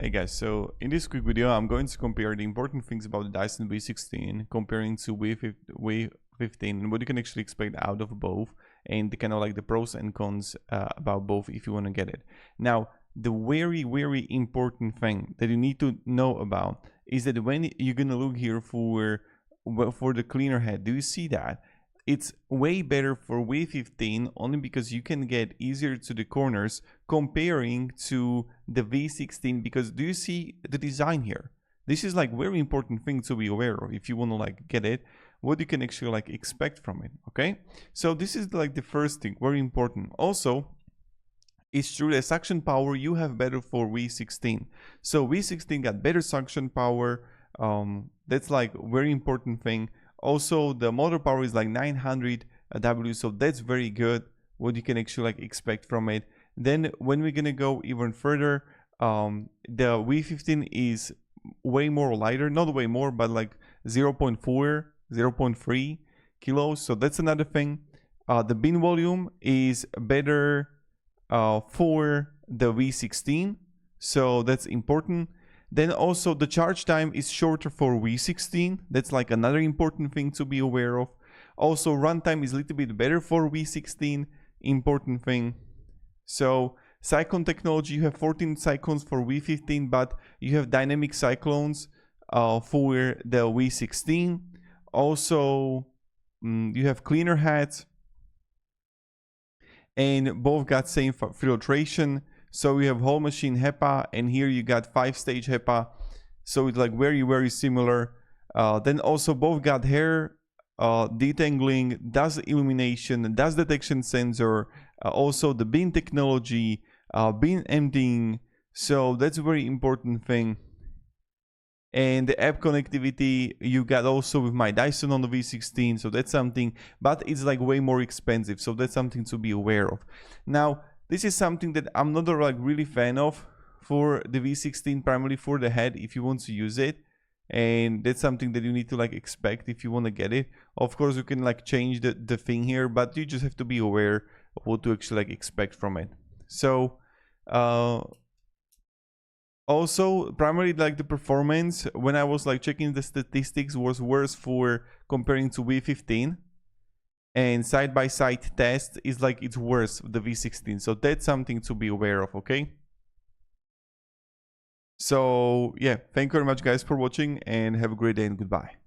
Hey guys, so in this quick video I'm going to compare the important things about the Dyson V16 comparing to V15 and what you can actually expect out of both, and the kind of like the pros and cons about both if you want to get it. Now the very important thing that you need to know about is that when you're gonna look here for the cleaner head, do you see that? It's way better for V15 only because you can get easier to the corners comparing to the V16, because do you see the design here? This is like very important thing to be aware of if you want to like get it, what you can actually like expect from it. Okay, so this is like the first thing, very important. Also, it's true that suction power you have better for V16. So V16 got better suction power. That's like very important thing. Also, the motor power is like 900 W, so that's very good, what you can actually like expect from it. Then when we're gonna go even further, the V15 is way more lighter, not way more, but like 0.4, 0.3 kilos, so that's another thing. The bin volume is better for the V16, so that's important. Then also the charge time is shorter for V16. That's like another important thing to be aware of. Also runtime is a little bit better for V16, important thing. So cyclone technology, you have 14 cyclones for V15, but you have dynamic cyclones for the V16. Also you have cleaner heads, and both got same filtration. So we have whole machine HEPA, and here you got 5-stage HEPA. So it's like very similar. Then also both got hair detangling, dust illumination, dust detection sensor, also the bin technology, bin emptying. So that's a very important thing. And the app connectivity you got also with my Dyson on the V16, so that's something, but it's like way more expensive, so that's something to be aware of. Now this is something that I'm not like really fan of for the V16, primarily for the head if you want to use it, and that's something that you need to like expect if you want to get it. Of course you can like change the thing here, but you just have to be aware of what to actually like expect from it. So also primarily like the performance, when I was like checking the statistics, was worse for comparing to V15, and side-by-side test is like it's worse the V16, so that's something to be aware of. Okay, so yeah, thank you very much guys for watching, and have a great day and goodbye.